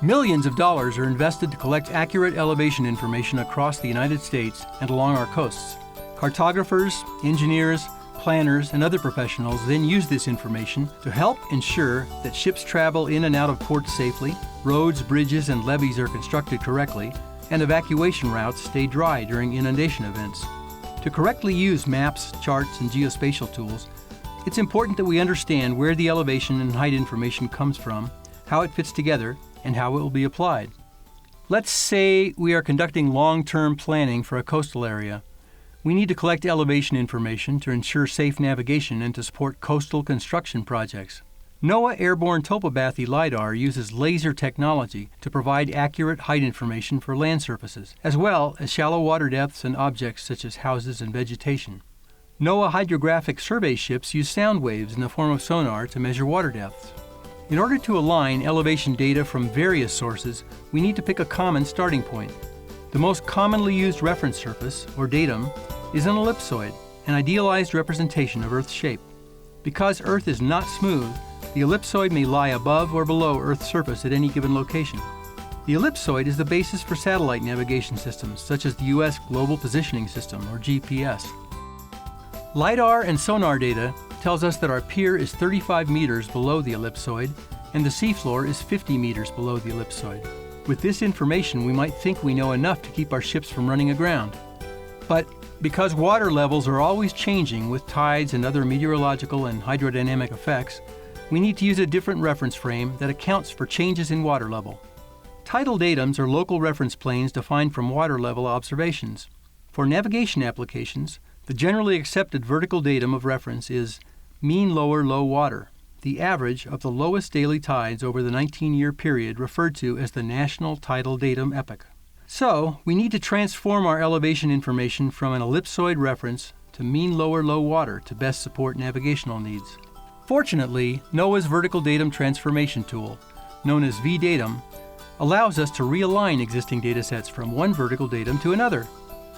Millions of dollars are invested to collect accurate elevation information across the United States and along our coasts. Cartographers, engineers, planners, and other professionals then use this information to help ensure that ships travel in and out of ports safely, roads, bridges, and levees are constructed correctly, and evacuation routes stay dry during inundation events. To correctly use maps, charts, and geospatial tools, it's important that we understand where the elevation and height information comes from, how it fits together, and how it will be applied. Let's say we are conducting long-term planning for a coastal area. We need to collect elevation information to ensure safe navigation and to support coastal construction projects. NOAA Airborne Topography LiDAR uses laser technology to provide accurate height information for land surfaces, as well as shallow water depths and objects such as houses and vegetation. NOAA hydrographic survey ships use sound waves in the form of sonar to measure water depths. In order to align elevation data from various sources, we need to pick a common starting point. The most commonly used reference surface, or datum, is an ellipsoid, an idealized representation of Earth's shape. Because Earth is not smooth, the ellipsoid may lie above or below Earth's surface at any given location. The ellipsoid is the basis for satellite navigation systems, such as the U.S. Global Positioning System, or GPS. LiDAR and sonar data tells us that our pier is 35 meters below the ellipsoid, and the seafloor is 50 meters below the ellipsoid. With this information, we might think we know enough to keep our ships from running aground. But because water levels are always changing with tides and other meteorological and hydrodynamic effects, we need to use a different reference frame that accounts for changes in water level. Tidal datums are local reference planes defined from water level observations. For navigation applications, the generally accepted vertical datum of reference is mean lower low water, the average of the lowest daily tides over the 19-year period referred to as the National Tidal Datum Epoch. So, we need to transform our elevation information from an ellipsoid reference to mean lower low water to best support navigational needs. Fortunately, NOAA's Vertical Datum Transformation Tool, known as VDatum, allows us to realign existing datasets from one vertical datum to another.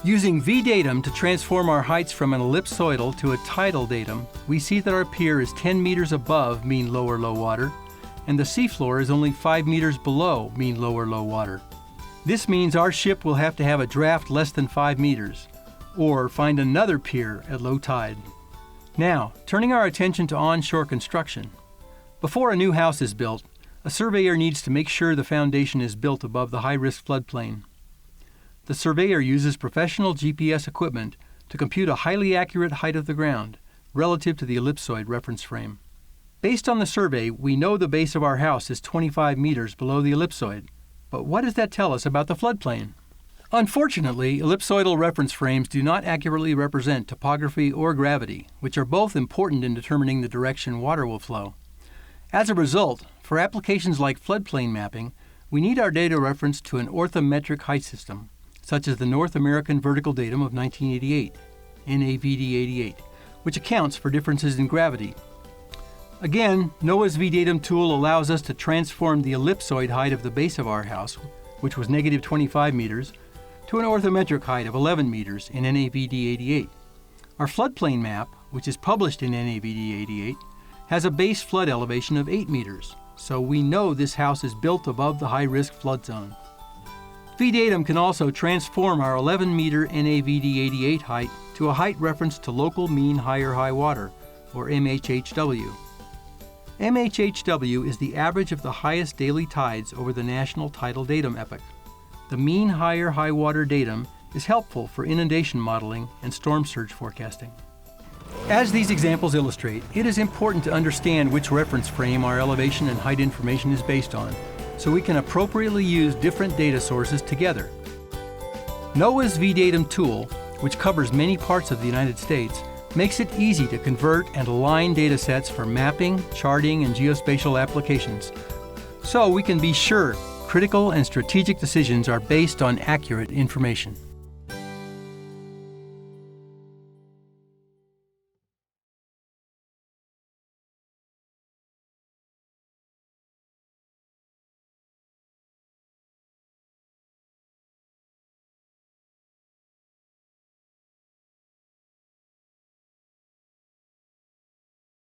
Using VDatum to transform our heights from an ellipsoidal to a tidal datum, we see that our pier is 10 meters above mean lower low water, and the seafloor is only 5 meters below mean lower low water. This means our ship will have to have a draft less than 5 meters, or find another pier at low tide. Now, turning our attention to onshore construction. Before a new house is built, a surveyor needs to make sure the foundation is built above the high-risk floodplain. The surveyor uses professional GPS equipment to compute a highly accurate height of the ground relative to the ellipsoid reference frame. Based on the survey, we know the base of our house is 25 meters below the ellipsoid. But what does that tell us about the floodplain? Unfortunately, ellipsoidal reference frames do not accurately represent topography or gravity, which are both important in determining the direction water will flow. As a result, for applications like floodplain mapping, we need our data reference to an orthometric height system, such as the North American Vertical Datum of 1988, NAVD-88, which accounts for differences in gravity. Again, NOAA's VDatum tool allows us to transform the ellipsoid height of the base of our house, which was negative 25 meters, to an orthometric height of 11 meters in NAVD-88. Our floodplain map, which is published in NAVD-88, has a base flood elevation of 8 meters, so we know this house is built above the high-risk flood zone. VDatum can also transform our 11-meter NAVD-88 height to a height reference to local mean higher high water, or MHHW. MHHW is the average of the highest daily tides over the National Tidal Datum Epoch. The mean higher high water datum is helpful for inundation modeling and storm surge forecasting. As these examples illustrate, it is important to understand which reference frame our elevation and height information is based on, so we can appropriately use different data sources together. NOAA's VDatum tool, which covers many parts of the United States, makes it easy to convert and align data sets for mapping, charting, and geospatial applications, so we can be sure critical and strategic decisions are based on accurate information.